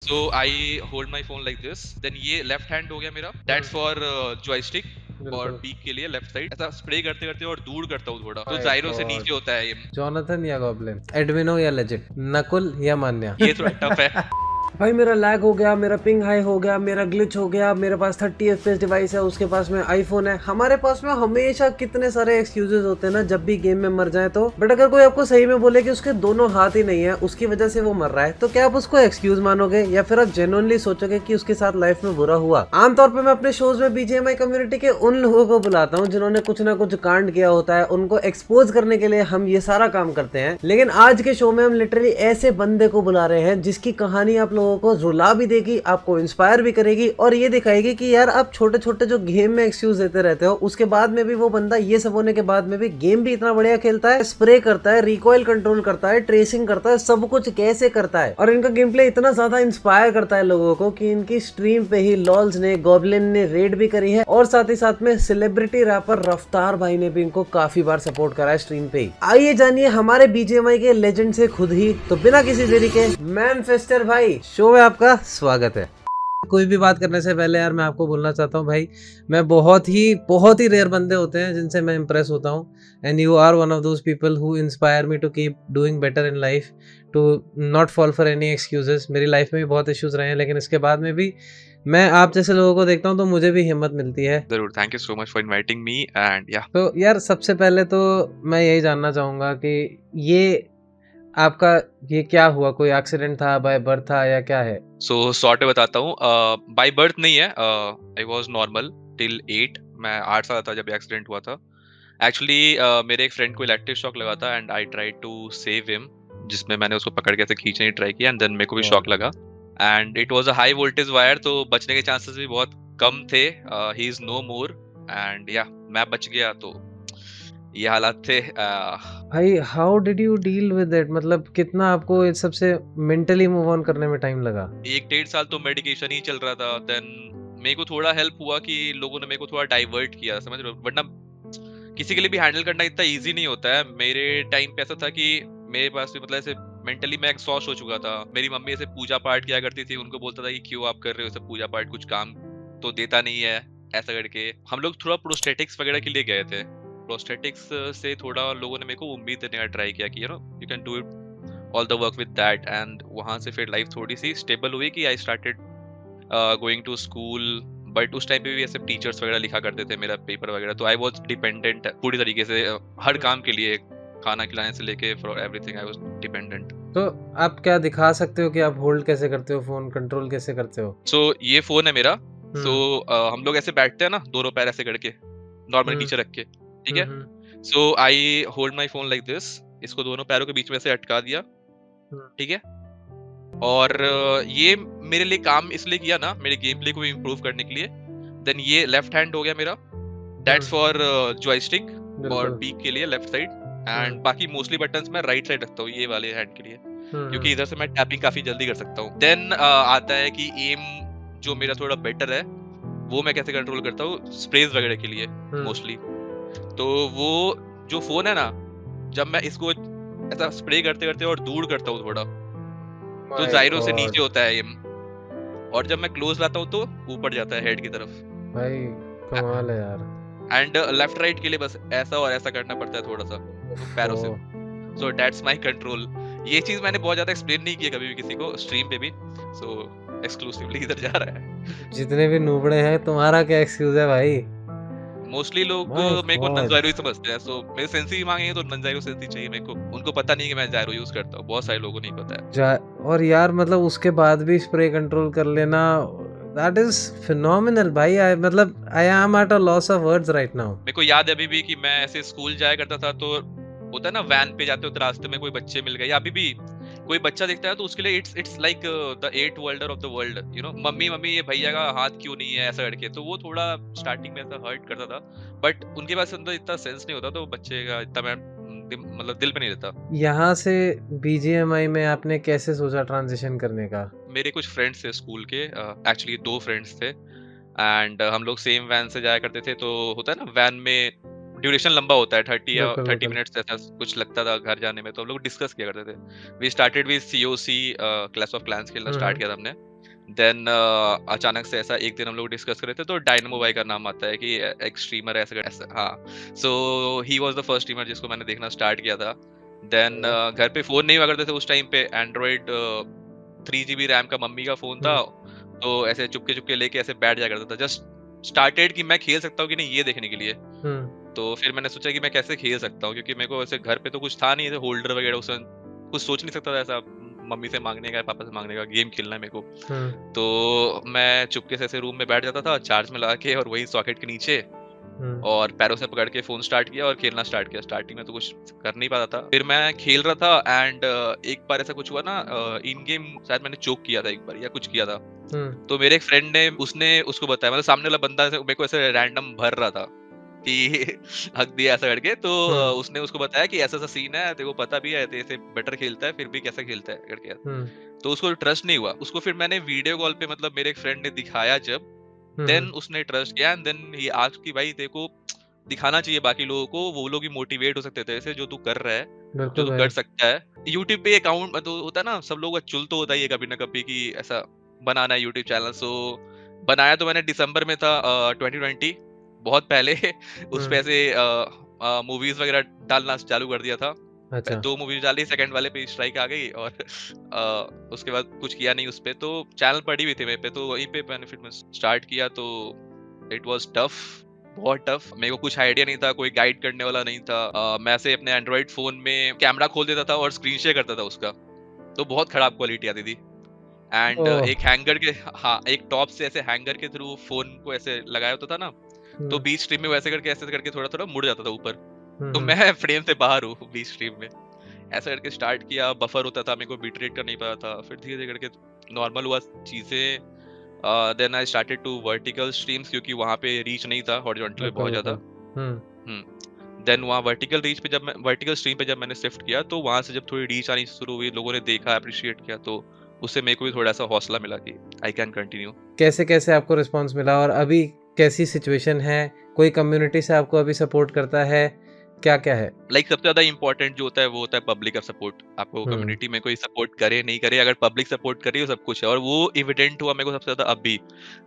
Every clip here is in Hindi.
So I hold my phone like this, then ये लेफ्ट हैंड हो गया मेरा, that's for joystick और बिल्कुल। पीक के लिए लेफ्ट साइड ऐसा स्प्रे करते करते और दूर करता हूँ थोड़ा, तो माय जायरो से गॉड। नीचे होता है ये जोनाथन या गॉब्लिन, एडमिनो या लेजिट, नकुल या मान्या। ये थोड़ा टफ है। भाई मेरा लैग हो गया, मेरा पिंग हाई हो गया, मेरा ग्लिच हो गया, मेरे पास 30 FPS डिवाइस है, उसके पास में आईफोन है। हमारे पास में हमेशा कितने सारे एक्सक्यूजेस होते हैं ना जब भी गेम में मर जाए तो। बट अगर कोई आपको सही में बोले कि उसके दोनों हाथ ही नहीं है, उसकी वजह से वो मर रहा है, तो क्या आप उसको एक्सक्यूज मानोगे या फिर आप जेन्युइनली सोचोगे कि उसके साथ लाइफ में बुरा हुआ? आमतौर पर मैं अपने शोज में BGMI कम्युनिटी के उन लोगों को बुलाता हूँ जिन्होंने कुछ ना कुछ कांड किया होता है, उनको एक्सपोज करने के लिए हम ये सारा काम करते हैं। लेकिन आज के शो में हम लिटरली ऐसे बंदे को बुला रहे हैं जिसकी कहानी आप लोगों को रुला भी देगी, आपको इंस्पायर भी करेगी और ये दिखाएगी कि यार आप छोटे छोटे जो गेम में एक्सक्यूज देते रहते हो, उसके बाद में भी वो बंदा ये सब होने के बाद में भी गेम भी इतना बढ़िया खेलता है, स्प्रे करता है, रिकॉइल कंट्रोल करता है, ट्रेसिंग करता है, सब कुछ कैसे करता है। और इनका गेम प्ले इतना ज्यादा इंस्पायर करता है लोगों को कि इनकी स्ट्रीम पे ही लॉल्स ने, गॉब्लिन ने रेड भी करी है और साथ ही साथ में सेलिब्रिटी रैपर रफ्तार भाई ने भी इनको काफी बार सपोर्ट करा है स्ट्रीम पे ही। आइए जानिए हमारे BGMI के लेजेंड से खुद ही। तो बिना किसी देरी के मैनफेस्टर भाई, शो में आपका स्वागत है। कोई भी बात करने से पहले यार मैं आपको बोलना चाहता हूँ भाई, मैं बहुत ही रेयर बंदे होते हैं जिनसे मैं इम्प्रेस होता हूँ, and you are one of those people who inspire me to keep doing better in life, to not fall for any excuses. मेरी लाइफ में भी बहुत इश्यूज रहे हैं, लेकिन इसके बाद में भी मैं आप जैसे लोगों को देखता हूँ तो मुझे भी हिम्मत मिलती है। जरूर, thank you so much for inviting me and या तो यार सबसे पहले तो मैं यही जानना चाहूँगा कि ये आपका ये क्या हुआ? कोई एक्सीडेंट था, बाय बर्थ था या क्या है? सो शॉर्ट में बताता हूँ, बाय बर्थ नहीं है, आई वाज नॉर्मल टिल 8, मैं 8 साल था जब एक्सीडेंट हुआ था। एक्चुअली मेरे एक फ्रेंड को इलेक्ट्रिक शॉक लगा था and I tried to save him, जिसमें मैंने उसको पकड़ के ऐसे खींचने की ट्राई किया एंड देन मेरे को भी शॉक लगा and it was a high voltage wire, तो बचने के चांसेस भी बहुत कम थे। He is no more and या मैं बच गया, तो ये हालात थे। भाई how did you deal with it? मतलब कितना आपको इस सबसे मेंटली मूव ऑन करने में टाइम लगा? 1 डेढ़ साल तो मेडिकेशन ही चल रहा था, देन मेरे को थोड़ा हेल्प हुआ कि लोगों ने मेरे को थोड़ा डाइवर्ट किया, समझ रहे हो, वरना किसी के लिए भी हैंडल करना इतना इजी नहीं होता है। मेरे टाइम पे ऐसा था कि मेरे पास भी मतलब ऐसे मेंटली मैं एग्जॉस्ट हो चुका था। मेरी मम्मी ऐसे पूजा पाठ किया करती थी, उनको बोलता था कि क्यों आप कर रहे हो सब पूजा पाठ, कुछ काम तो देता नहीं है, ऐसा करके। हम लोग थोड़ा प्रोस्थेटिक्स वगैरह के लिए गए थे, प्रोस्थेटिक्स से थोड़ा लोगों ने मेरे को उम्मीद देने का ट्राई किया कि you can do it all the work with that, and वहां से फिर लाइफ थोड़ी सी स्टेबल हुई कि I started going to school. But उस टाइम पे भी ऐसे टीचर्स वगैरह लिखा करते थे मेरा पेपर वगैरह, तो आई वाज डिपेंडेंट पूरी तरीके से, हर काम के लिए, खाना खिलाने से लेके for everything I was dependent. तो आप क्या दिखा सकते हो कि आप होल्ड कैसे करते हो फोन, कंट्रोल कैसे करते हो? सो ये फोन है मेरा। सो हम लोग ऐसे बैठते हैं ना, दोनों पैर ऐसे करके, नॉर्मली हम्म नीचे रख के, ठीक है। Hmm so I hold my phone like this, इसको दोनों पैरों के बीच में से अटका दिया, हम्म ठीक है। और ये मेरे लिए काम इसलिए किया ना, मेरे गेम प्ले को इम्प्रूव करने के लिए। देन ये लेफ्ट हैंड हो गया मेरा, दैट्स फॉर जॉयस्टिक और बिल्कुल। पीक के लिए लेफ्ट साइड, एंड बाकी मोस्टली बटन्स मैं राइट साइड रखता हूँ ये वाले हैंड के लिए, क्योंकि इधर से मैं टैपिंग काफी जल्दी कर सकता हूँ। देन आता है कि एम जो मेरा थोड़ा बेटर है, वो मैं कैसे कंट्रोल करता हूँ स्प्रेज वगैरह के लिए मोस्टली। तो वो जो फोन है ना, जब मैं इसको ऐसा स्प्रे करते करते और दूर करता हूँ थोड़ा, तो माय जायरो से नीचे गॉड। होता है एम, और जब मैं क्लोज लाता हूँ तो ऊपर जाता है हेड की तरफ। भाई कमाल है यार। एंड लेफ्ट राइट के लिए बस ऐसा और ऐसा करना पड़ता है थोड़ा सा पैरों से। So that's my control. ये चीज मैंने बहुत ज्यादा एक्सप्लेन नहीं किया कभी भी किसी को स्ट्रीम पे भी, सो एक्सक्लूसिवली इधर जा रहा है। जितने भी नूबड़े हैं, तुम्हारा क्या एक्सक्यूज है भाई? मोस्टली लोग माय मेरे को गॉड। नंजायरो ही समझते हैं, सो मेरे सेंसी मांगेंगे तो नंजायरो सेंसी चाहिए मेरे को, उनको पता नहीं कि मैं जायरो यूज करता हूँ, बहुत सारे लोगों को नहीं पता है। जा और यार मतलब उसके बाद भी स्प्रे कंट्रोल कर लेना, दैट इज फिनोमिनल भाई। आई मतलब I am at a loss of words right now. मेरे को याद है अभी भी कि मैं ऐसे स्कूल जाया करता था, तो होता है ना वैन पे जाते हो तो रास्ते में कोई बच्चे मिल गए, या अभी भी कोई बच्चा दिखता है तो उसके लिए it's like the eighth wonder of the world, mummy mummy ये भैया का हाथ क्यों नहीं है, ऐसा करके। तो वो थोड़ा स्टार्टिंग में ऐसा हर्ट करता था, बट उनके पास अंदर इतना सेंस नहीं होता, तो बच्चे का इतना मैं मतलब दिल पे नहीं लेता। यहाँ से BGMI में आपने कैसे सोचा ट्रांजिशन करने का? मेरे कुछ फ्रेंड्स थे स्कूल के, एक्चुअली 2 फ्रेंड्स थे, एंड हम लोग सेम वैन से जाया करते थे। तो होता है ना वैन में ड्यूरेशन लंबा होता है, 30 या बिल्कुल 30 बिल्कुल। मिनट्स ऐसा कुछ लगता था घर जाने में, तो हम लोग डिस्कस किया करते थे। We started with COC, clash of clans खेलना स्टार्ट हम्म किया था हमने। देन अचानक से ऐसा एक दिन हम लोग डिस्कस कर रहे थे तो डायनामो भाई का नाम आता है कि एक स्ट्रीमर है ऐसा, हाँ। So he was the first streamer जिसको मैंने देखना स्टार्ट किया था। देन घर पे फोन नहीं हुआ करते थे उस टाइम पे, एंड्रॉइड 3 GB रैम का मम्मी का फोन था, तो ऐसे चुपके चुपके लेके ऐसे बैठ जाया करता था, जस्ट स्टार्टेड कि मैं खेल सकता हूँ कि नहीं ये देखने के लिए। तो फिर मैंने सोचा कि मैं कैसे खेल सकता हूँ, क्योंकि मेरे को ऐसे घर पे तो कुछ था नहीं, ऐसे होल्डर वगैरह उसमें कुछ सोच नहीं सकता था ऐसा मम्मी से मांगने का, पापा से मांगने का, गेम खेलना है मेरे को। तो मैं चुपके से ऐसे रूम में बैठ जाता था चार्ज में लगा के, और वही सॉकेट के नीचे, और पैरों से पकड़ के फोन स्टार्ट किया और खेलना स्टार्ट किया। स्टार्टिंग में तो कुछ कर नहीं पाता था, फिर मैं खेल रहा था एंड एक बार ऐसा कुछ हुआ ना, इन गेम शायद मैंने चोक किया था एक बार या कुछ किया था। तो मेरे एक फ्रेंड ने उसने उसको बताया, मतलब सामने वाला बंदा मेरे को ऐसे रैंडम भर रहा था कि हक दिया ऐसा करके, तो उसने उसको बताया कि ऐसा ऐसा सीन है, तेरे को पता भी है, ऐसे बेटर खेलता है फिर भी कैसा खेलता है करके। तो उसको ट्रस्ट नहीं हुआ, उसको फिर मैंने वीडियो कॉल पे, मतलब मेरे एक फ्रेंड ने दिखाया जब, देन उसने ट्रस्ट किया एंड देन ही आस्क्ड कि भाई तेरे को दिखाना चाहिए बाकी लोगों को, वो लोग भी मोटिवेट हो सकते थे ऐसे, जो तू कर रहा है, जो तू कर सकता है। यूट्यूब पे अकाउंट तो होता है ना, सब लोगों का चुल तो होता ही है कभी ना कभी कि ऐसा बनाना है यूट्यूब चैनल। सो बनाया तो मैंने दिसंबर में था 2020, बहुत पहले। उस पे ऐसे मूवीज वगैरह डालना चालू कर दिया था। अच्छा। 2 मूवीज डाली, सेकंड वाले पे स्ट्राइक आ गई, और उसके बाद कुछ किया नहीं उस पे, तो चैनल पड़ी हुई थी मेरे पे, तो वहीं पे बेनिफिट में स्टार्ट किया। तो इट वाज टफ, बहुत टफ। मेरे को कुछ आइडिया नहीं था, कोई गाइड करने वाला नहीं था। मैं ऐसे अपने एंड्रॉइड फोन में कैमरा खोल देता था और स्क्रीन शेयर करता था उसका, तो बहुत खराब क्वालिटी आती थी। एंड एक हैंगर के, हाँ, एक टॉप से ऐसे हैंगर के थ्रू फोन को ऐसे लगाया होता था ना, तो बीच स्ट्रीम में वैसे करके थोड़ा थोड़ा मुड़ जाता था ऊपर, तो मैं फ्रेम से बाहर हूँ बीच स्ट्रीम में। ऐसा करके स्टार्ट किया, बफर होता था, मेरे को बिट रेट का नहीं पता था, फिर धीरे धीरे करके नॉर्मल हुआ चीजें। Then I started to vertical streams, क्योंकि वहां पे रीच नहीं था हॉरिजॉन्टल पे बहुत ज्यादा। देन वहाँ वर्टिकल रीच पे वर्टिकल स्ट्रीम पे जब मैंने शिफ्ट किया, तो वहां से जब थोड़ी रीच आनी शुरू हुई, लोगों ने देखा, अप्रिशिएट किया, तो उससे मेरे को भी थोड़ा सा हौसला मिला कि आई कैन कंटिन्यू। कैसे कैसे आपको रिस्पांस मिला और अभी कैसी सिचुएशन है? कोई कम्युनिटी से आपको अभी सपोर्ट करता है? क्या क्या है? लाइक सबसे ज्यादा इंपॉर्टेंट जो होता है वो होता है पब्लिक का सपोर्ट। आपको कम्युनिटी में कोई सपोर्ट करे नहीं करे, अगर पब्लिक सपोर्ट करे तो सब कुछ है। और वो इविडेंट हुआ मेरे को सबसे ज्यादा अभी,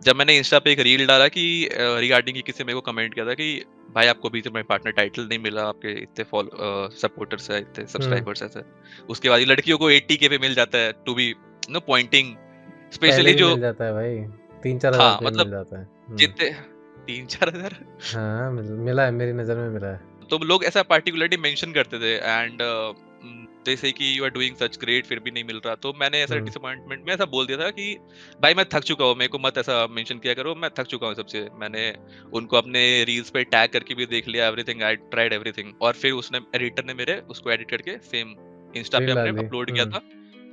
जब मैंने इंस्टा पे एक रील डाला कि रिगार्डिंग कि किसी मेरे को कमेंट किया था कि भाई आपको अभी तक पार्टनर टाइटल नहीं मिला, आपके इतने सपोर्टर्स है, इतने सब्सक्राइबर्स है। उसके बाद लड़कियों को 80K पे मिल जाता है, to be no pointing, specially जो मिल जाता है भाई 3-4 हाँ, हजार मतलब मिल जाता है। जितने 3-4 हजार, हाँ मिला है, मेरी नजर में मिला है। तो लोग ऐसा पार्टिकुलरली मेंशन करते थे एंड दे से कि you are doing such great, फिर भी नहीं मिल रहा। तो मैंने ऐसा डिसअपॉइंटमेंट में ऐसा बोल दिया था कि भाई मैं थक चुका हूँ, मेरे को मत ऐसा मेंशन किया करो, मैं थक चुका हूँ सबसे। मैंने उनको अपने रील्स पे टैग करके भी देख लिया, एवरीथिंग, आई ट्राइड एवरीथिंग। और फिर उसने एडिटर ने मेरे उसको एडिट करके सेम इंस्टा पे अपने अपलोड किया था,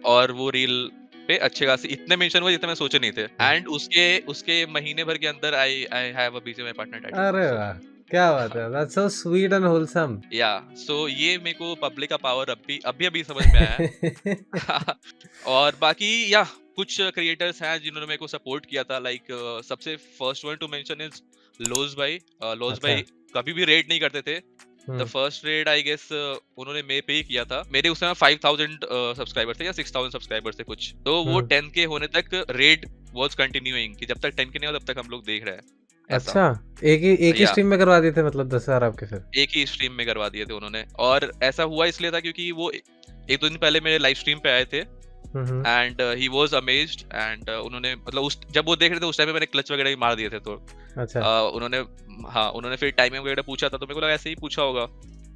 और वो रील पे अच्छे खासे इतने मेंशन हुए जितने मैं सोचे नहीं थे। एंड उसके महीने भर के अंदर I have a BCMI partner title. अरे वाह, क्या बात है, that's so sweet and wholesome. Yeah so ये मेरे को पब्लिक का पावर अभी समझ में आया है। और बाकी या कुछ क्रिएटर्स हैं जिन्होंने मेरे को सपोर्ट किया था, लाइक सबसे first one to mention is लोज भाई। लोज भाई कभी भी रेड नहीं करते थे। The first raid I guess उन्होंने मेरे पे ही किया था। मेरे उस समय 5000 सब्सक्राइबर्स थे या 6000 सब्सक्राइबर्स थे कुछ, तो वो 10K होने तक रेड वाज कंटिन्यूइंग, कि जब तक 10K नहीं हो तब तक हम लोग देख रहे हैं। अच्छा, एक ही स्ट्रीम में करवा दिए थे, मतलब 10,000 आपके? फिर एक ही स्ट्रीम में करवा दिए थे उन्होंने। और ऐसा हुआ इसलिए था क्योंकि वो 1-2 दिन पहले मेरे लाइव स्ट्रीम पे आए थे and he was amazed. And उन्होंने, मतलब जब वो देख रहे थे उस टाइम में मैंने क्लच वगैरह भी मार दिए थे, तो अच्छा उन्होंने फिर टाइमिंग वगैरह पूछा था, तो मेरे को लगा ऐसे ही पूछा होगा।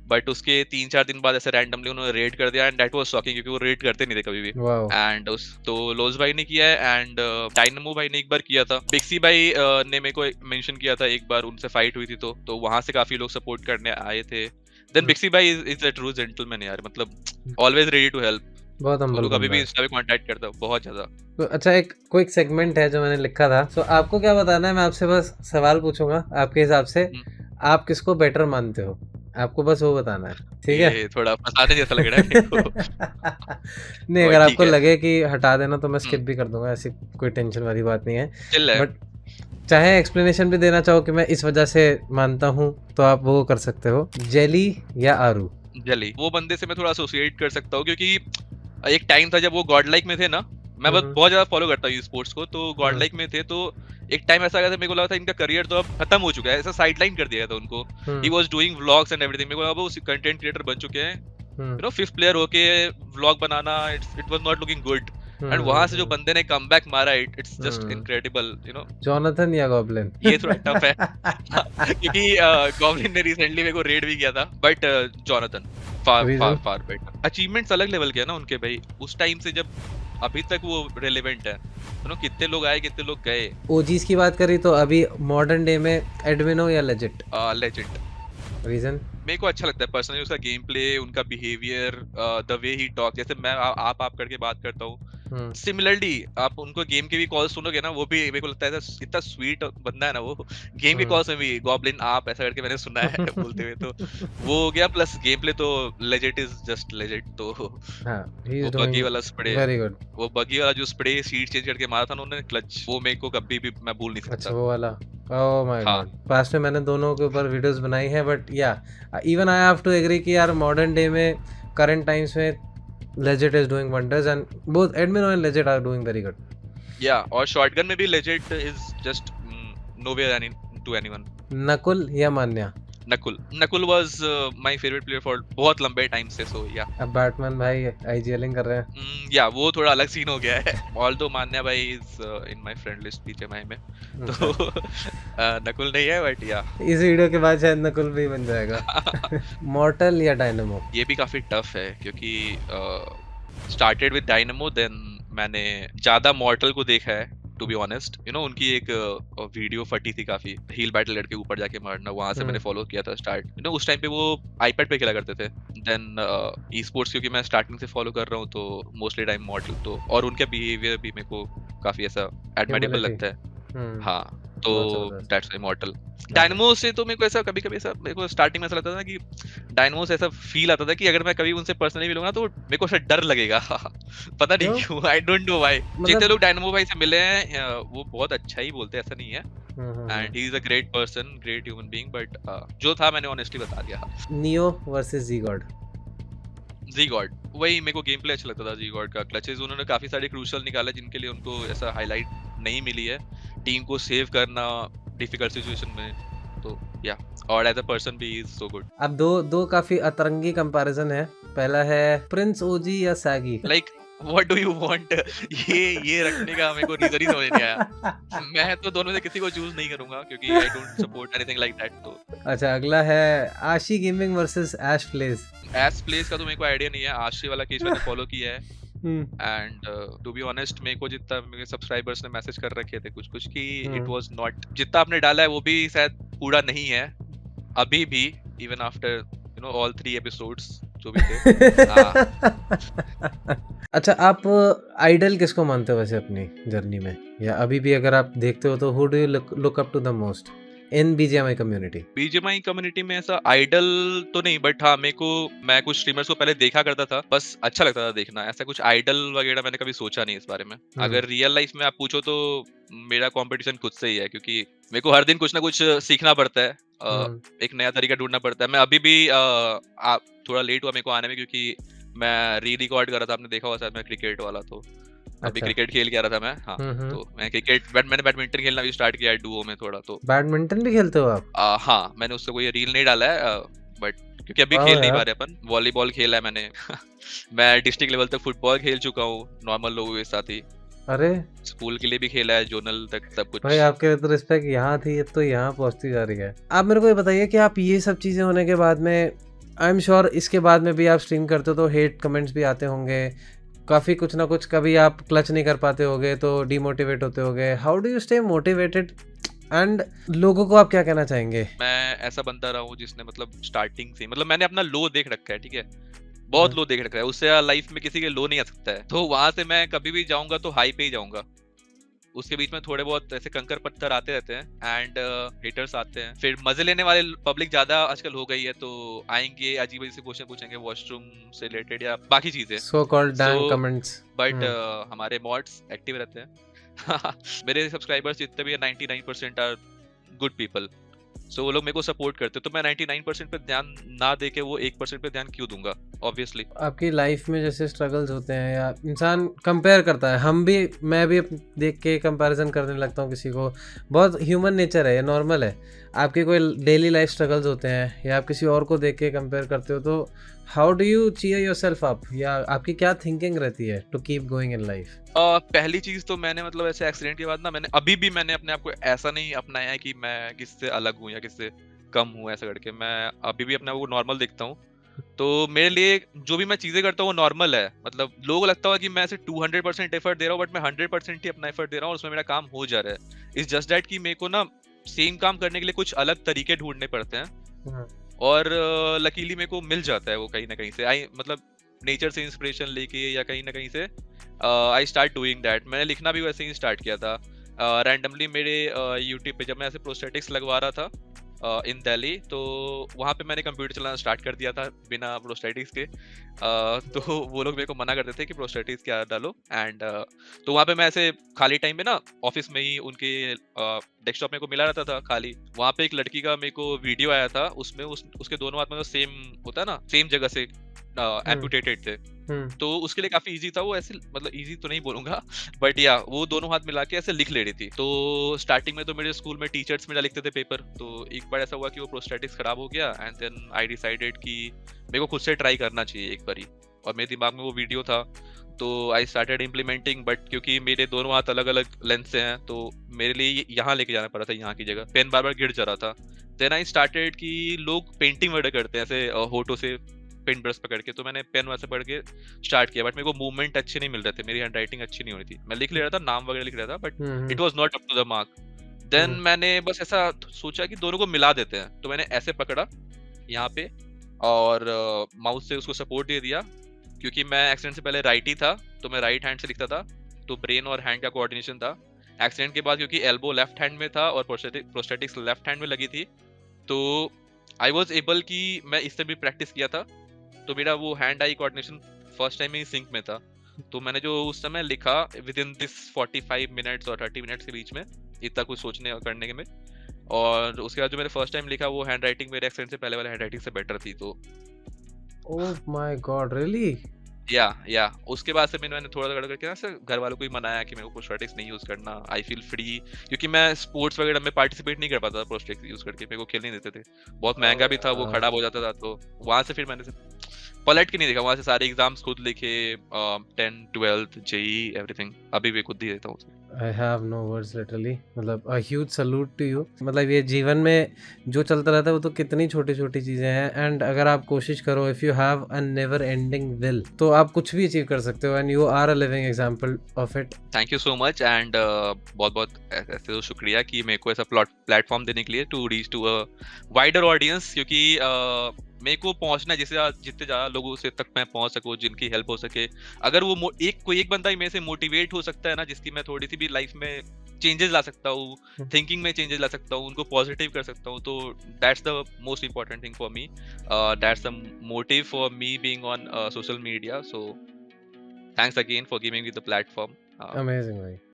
बट उसके 3-4 दिन बाद ऐसे रैंडमली उन्होंने रेड कर दिया एंड दैट वाज शॉकिंग, क्योंकि वो रेड करते नहीं थे कभी भी। एंड तो लोज भाई ने किया है एंड डायनामो भाई ने एक बार किया था। बिक्सी भाई ने मेरे को मेंशन किया था एक बार, उनसे फाइट हुई थी, तो वहां से काफी लोग सपोर्ट करने आए थे। देन बिक्सी भाई इज अ ट्रू जेंटलमैन यार, मतलब ऑलवेज रेडी टू हेल्प। बहुत हम्बल, कभी भी इंस्टा पे कांटेक्ट करता हूं बहुत ज्यादा। तो अच्छा, एक क्विक सेगमेंट है जो मैंने लिखा था, तो आपको क्या बताना है? मैं आपसे बस सवाल पूछूंगा, आपके हिसाब से आप किसको बेटर मानते हो? आपको बस वो बताना है, ठीक है? ये थोड़ा फंसाने जैसा लग रहा है मेरे को। नहीं, अगर आपको लगे कि हटा देना तो मैं स्किप भी कर दूंगा, ऐसी कोई टेंशन वाली बात नहीं है। बट चाहे एक्सप्लेनेशन भी देना चाहो कि मैं इस वजह से मानता हूँ, तो आप वो कर सकते हो। जेली या आरू? जेली, वो बंदे से मैं थोड़ा एसोसिएट कर सकता हूँ, क्योंकि एक टाइम था जब वो गॉड लाइक में थे ना, मैं बहुत ज्यादा फॉलो करता हूँ स्पोर्ट्स को, तो गॉड लाइक में थे, तो एक टाइम ऐसा आ गया था मेरे को लगा था इनका करियर तो अब खत्म हो चुका है, ऐसा साइडलाइन कर दिया था उनको। He was doing vlogs and everything, मेरे को लगा वो कंटेंट क्रिएटर बन चुके हैं, यू नो, फिफ्थ प्लेयर होके vlog banana, it was not looking good. And वहां से जो बंदे ने कमबैक मारा, it's just incredible, you know. Jonathan या गॉब्लिन? ये थोड़ा टफ है क्योंकि गॉब्लिन ने रिसेंटली मेरे को रेड भी किया था, but Jonathan far far far better. Achievements अलग लेवल के है ना उनके भाई, उस टाइम से जब अभी तक वो रेलेवेंट है, यू नो, कितने लोग आए कितने लोग गए। ओजीज की बात करी तो अभी मॉडर्न डे में एडमिनो या लेजेंड? लेजेंड। रीजन? मेरे को अच्छा लगता है पर्सनली उसका गेम प्ले, उनका behaviour, the way he talk, जैसे मैं आप करके बात करता हूँ, सिमिलरली आप उनको गेम के भी कॉल सुनोगे ना, वो भी मेरे को लगता है इतना स्वीट बंदा है ना वो। गेम के कॉल्स में भी गॉब्लिन आप ऐसा करके मैंने सुना है बोलते हुए, तो वो हो गया। प्लस गेम प्ले तो लेजेंड इज जस्ट लेजेंड। तो वो बगी वाला स्प्रे, वेरी गुड, वो बगी वाला जो स्प्रे सीट चेंज करके मारा था उन्होंने क्लच, वो मेरे को कभी भी मैं भूल नहीं सकता। अच्छा वो वाला, ओह माय गॉड। पास्ट में मैंने दोनों के ऊपर वीडियोस बनाई हैं, बट या even I have to agree कि यार मॉडर्न डे में, करंट टाइम्स में, Legit is doing wonders and both Admin and Legit are doing very good. Yeah, और Shotgun में भी Legit is just nowhere to anyone. Nakul या मान्या? Nakul was my favorite player for बहुत लंबे टाइम से, so yeah. अब बैटमैन भाई IGLing कर रहे हैं। या वो थोड़ा अलग सीन हो गया है। Although मान्या भाई is in my friend list BGMI में, तो नकुल नहीं है, but yeah. इस वीडियो के बाद शायद नकुल भी बन जाएगा। मॉर्टल या डायनामो? ये भी काफी टफ है क्योंकि started with डायनामो, then मैंने ज्यादा मॉर्टल को देखा है to be honest. You know, उनकी एक वीडियो फटी थी काफी, हील बैटल लड़के ऊपर जाके मारना, वहां से मैंने फॉलो किया था स्टार्ट। यू नो, उस टाइम पे वो आईपैड पे खेला करते थे। देन ई स्पोर्ट्स क्योंकि मैं स्टार्टिंग से फॉलो कर रहा हूँ, तो मोस्टली टाइम मॉडल, तो और उनका बिहेवियर भी मेरे को काफी ऐसा एडमायरेबल लगता है। हाँ, तो दैट्स व्हाई मॉडल। डायनामो से तो मेरे को ऐसा कभी कभी ऐसा, मेरे को स्टार्टिंग में ऐसा लगता था कि डायनामो से ऐसा फील आता था कि अगर मैं कभी उनसे पर्सनली मिलूंगा तो मेरे को शायद डर लगेगा। पता नहीं क्यों, आई डोंट नो व्हाई। जितने लोग डायनामो भाई से मिले हैं वो बहुत अच्छा ही बोलते हैं, ऐसा नहीं है। And he is a great person, great human being, but जो था मैंने ऑनेस्टली बता दिया। नियो वर्सेस जी गॉड? जी गॉड, वही मेरे को गेम प्ले अच्छा लगता था जी गॉड का। क्लचेस उन्होंने काफी सारे क्रूशियल निकाले जिनके लिए उनको ऐसा हाईलाइट नहीं मिली है। टीम को सेव करना डिफिकल्ट सिचुएशन में, तो या, और एज अ पर्सन भी इज सो गुड। अब दो काफी अतरंगी कंपैरिजन है। पहला है प्रिंस ओजी या saggy. Like what do you want? ये रखने का मेरे को रीजन ही समझ नहीं आया। मैं तो दोनों में से किसी को चूज नहीं करूंगा क्योंकि I don't support anything like that. तो अच्छा, अगला है आशी गेमिंग वर्सेस ऐश प्लेस। ऐश प्लेस का तो मेरे को आइडिया नहीं है, आशी वाला केस मैंने फॉलो किया है। एंड टू बी ऑनेस्ट, मेरे को जितना मेरे सब्सक्राइबर्स ने मैसेज कर रखे थे कुछ कि इट वाज नॉट, जितना आपने डाला है वो भी शायद पूरा नहीं है अभी भी, even after you know all 3 episodes जो भी थे। अच्छा, आप आइडल किसको मानते हो वैसे अपनी जर्नी में, या अभी भी अगर आप देखते हो तो who do you look up to the most in BGMI community? BGMI community में ऐसा आइडल तो नहीं, बट हाँ मैं कुछ स्ट्रीमर्स को पहले देखा करता था, बस अच्छा लगता था देखना। ऐसा कुछ आइडल वगैरह मैंने कभी सोचा नहीं इस बारे में। अगर रियल लाइफ में आप पूछो तो मेरा कंपटीशन खुद से ही है, क्योंकि मेरे को हर दिन कुछ ना कुछ सीखना पड़ता है, एक नया तरीका ढूंढना पड़ता है। मैं अभी भी थोड़ा लेट हुआ मेरे को आने में, क्योंकि मैं रिकॉर्ड कर रहा था, आपने देखा होगा शायद, मैं क्रिकेट वाला, तो अभी क्रिकेट खेल के आ रहा था मैं। हाँ, तो मैंने बैडमिंटन खेलना भी स्टार्ट किया है डुओ में थोड़ा। तो बैडमिंटन भी खेलते हो आप? हाँ, मैंने उससे कोई रील नहीं डाला है, बट क्योंकि अभी खेल नहीं पा रहे अपन। वॉलीबॉल खेला है मैंने। मैं डिस्ट्रिक्ट लेवल तक फुटबॉल खेल चुका हूँ नॉर्मल लोगों के साथ ही। अरे, स्कूल के लिए भी खेला है, जोनल तक सब कुछ। भाई आपके लिए तो रिस्पेक्ट यहाँ थी, अब तो यहाँ पहुँचती जा रही है। आप मेरे को ये बताइए कि आप ये सब चीजें होने के बाद में, आई एम श्योर इसके बाद में भी आप स्ट्रीम करते हो तो हेट कमेंट्स भी आते होंगे काफी, कुछ ना कुछ। कभी आप क्लच नहीं कर पाते होगे तो डिमोटिवेट होते होगे। How do you stay motivated, and लोगों को आप क्या कहना चाहेंगे? मैं ऐसा बंदा रहा हूँ जिसने मतलब स्टार्टिंग से, मतलब मैंने अपना लो देख रखा है, ठीक है, बहुत लो देख रखा है, उससे लाइफ में किसी के लो नहीं आ सकता है। तो वहां से मैं कभी भी जाऊंगा तो हाई पे ही जाऊंगा। उसके बीच में थोड़े बहुत ऐसे कंकर पत्थर आते रहते हैं एंड हेटर्स आते हैं। फिर मजे लेने वाले पब्लिक ज्यादा आजकल हो गई है, तो आएंगे अजीब अजीब से क्वेश्चन पूछेंगे वॉशरूम से रिलेटेड या बाकी चीजें, so called dang comments. But हमारे मॉड्स एक्टिव रहते हैं। मेरे सब्सक्राइबर्स जितने भी 99% आर गुड पीपल, सो वो लोग मेरे को सपोर्ट करते हैं। तो मैं 99% पे ध्यान ना दे के वो 1% पे ध्यान क्यों दूंगा? ऑब्वियसली। आपकी लाइफ में जैसे स्ट्रगल्स होते हैं या इंसान कंपेयर करता है, हम भी, मैं भी देख के कंपैरिजन करने लगता हूँ किसी को, बहुत ह्यूमन नेचर है, ये नॉर्मल है। आपके कोई डेली लाइफ स्ट्रगल्स होते हैं या आप किसी और को देख के कंपेयर करते हो, तो how do you cheer yourself up, या आपकी क्या थिंकिंग रहती है to keep going in life? पहली चीज तो मैंने मतलब ऐसे एक्सीडेंट के बाद ना मैंने अभी भी मैंने अपने आप को ऐसा नहीं अपनाया है कि मैं किससे अलग हूँ या किससे कम हूँ, ऐसा करके मैं अभी भी अपने आप को नॉर्मल देखता हूँ। तो मेरे लिए जो भी मैं चीजें करता हूँ वो नॉर्मल है। मतलब लोगों को लगता है कि मैं ऐसे 200% एफर्ट दे रहा हूँ, बट मैं 100% ही अपना एफर्ट दे रहा हूँ और उसमें मेरा काम हो जा रहा है। इट्स जस्ट दैट कि मेरे को ना सेम काम करने के लिए कुछ अलग तरीके ढूंढने पड़ते हैं, हम्म। और लकीली मेरे को मिल जाता है वो कहीं ना कहीं से। आई मतलब नेचर से इंस्पिरेशन लेके या कहीं ना कहीं से आई स्टार्ट डूइंग दैट। मैंने लिखना भी वैसे ही स्टार्ट किया था रैंडमली मेरे यूट्यूब पे, जब मैं ऐसे प्रोस्थेटिक्स लगवा रहा था इन दिल्ली, तो वहाँ पे मैंने कंप्यूटर चलाना स्टार्ट कर दिया था बिना प्रोस्थेटिक्स के। तो वो लोग मेरे को मना करते थे कि प्रोस्थेटिक्स क्या डालो, एंड तो वहाँ पे मैं ऐसे खाली टाइम में ना ऑफिस में ही उनके डेस्कटॉप मेरे को मिला रहता था खाली। वहाँ पे एक लड़की का मेरे को वीडियो आया था, उसमें उसके दोनों हाथ में सेम होता है ना, सेम जगह से एम्पुटेटेड थे। हम्म। तो उसके लिए काफी इजी था वो, ऐसे मतलब इजी तो नहीं बोलूंगा, बट या वो दोनों हाथ मिला के ऐसे लिख ले रही थी। तो स्टार्टिंग में तो मेरे स्कूल में टीचर्स मेरा लिखते थे पेपर, तो एक बार ऐसा हुआ कि वो प्रोस्टेटिक्स खराब हो गया, एंड देन आई डिसाइडेड कि मेरे को खुद से ट्राई करना चाहिए एक बारी, और मेरे दिमाग में वो वीडियो था। तो आई स्टार्टेड इम्प्लीमेंटिंग, बट क्योंकि मेरे दोनों हाथ अलग अलग लेंथ से हैं, तो मेरे लिए यहाँ लेके जाना पड़ा था, यहाँ की जगह पेन बार बार गिर जा रहा था। देन आई स्टार्टेड कि लोग पेंटिंग वगैरह करते हैं ऐसे होठों से पेन ब्रश पकड़ के, तो मैंने पेन वैसे पकड़ के स्टार्ट किया, बट मेरे को मूवमेंट अच्छे नहीं मिल रहे थे, मेरी हैंड राइटिंग अच्छी नहीं हो रही थी। मैं लिख ले रहा था, नाम वगैरह लिख रहा था, but hmm. It was not up to the mark. Then hmm. मैंने बस ऐसा सोचा कि दोनों को मिला देते हैं, तो मैंने ऐसे पकड़ा यहाँ पे, और माउस से उसको सपोर्ट दे दिया। क्योंकि मैं एक्सीडेंट से पहले राइट ही था, तो मैं राइट हैंड से लिखता था, तो ब्रेन और हैंड का कोऑर्डिनेशन था। एक्सीडेंट के बाद क्योंकि एल्बो लेफ्ट हैंड में था और प्रोस्थेटिक्स लेफ्ट हैंड में लगी थी, तो आई वाज एबल कि मैं इससे भी प्रैक्टिस किया था, तो मेरा वो hand eye coordination first time ही सिंक में था। तो मैंने जो उस समय लिखा विद इन दिस 45 मिनट्स और 30 मिनट्स के बीच में, इतना कुछ सोचने और करने के में, और उसके बाद जो मैंने फर्स्ट टाइम लिखा वो हैंड राइटिंग मेरे एक्सीडेंट से पहले वाले हैंड राइटिंग से बेटर थी। तो ओह माय गॉड, रियली? या उसके बाद से मैंने थोड़ा थोड़ा करके ना सर घर वालों को ही मनाया कि मेरे को प्रोस्टेटिक्स नहीं यूज करना, आई फील फ्री। क्योंकि मैं स्पोर्ट्स वगैरह में पार्टिसिपेट नहीं कर पाता था प्रोस्टेटिक्स यूज करके, मेरे को खेलने नहीं देते थे, बहुत महंगा भी था, वो खराब हो जाता था। तो वहां से फिर मैंने पलट के नहीं देखा, वहां से सारे एग्जाम्स खुद लिखे, 10 12th जेई एवरीथिंग अभी भी खुद ही देता हूँ। I have no words literally, मतलब a huge salute to you. मतलब ये जीवन में जो चलता रहता है वो तो कितनी छोटी छोटी चीज़ें हैं, एंड अगर आप कोशिश करो, if you have a never ending will, तो आप कुछ भी अचीव कर सकते हो, and you are a living example of it. Thank you so much, and बहुत बहुत ऐसे तो शुक्रिया कि मेरे को ऐसा प्लेटफॉर्म देने के लिए, to reach to a wider audience. क्योंकि मेरे को पहुंचना जिससे जितने ज्यादा लोगों से तक मैं पहुंच सकूं, जिनकी हेल्प हो सके। अगर वो कोई एक बंदा ही मेरे से मोटिवेट हो सकता है ना, जिसकी मैं थोड़ी सी भी लाइफ में चेंजेस ला सकता हूँ, थिंकिंग में चेंजेस ला सकता हूँ, उनको पॉजिटिव कर सकता हूँ, तो that's the most important thing for me, that's the motive for me being on social media. So thanks again for giving me the platform. Amazing भाई।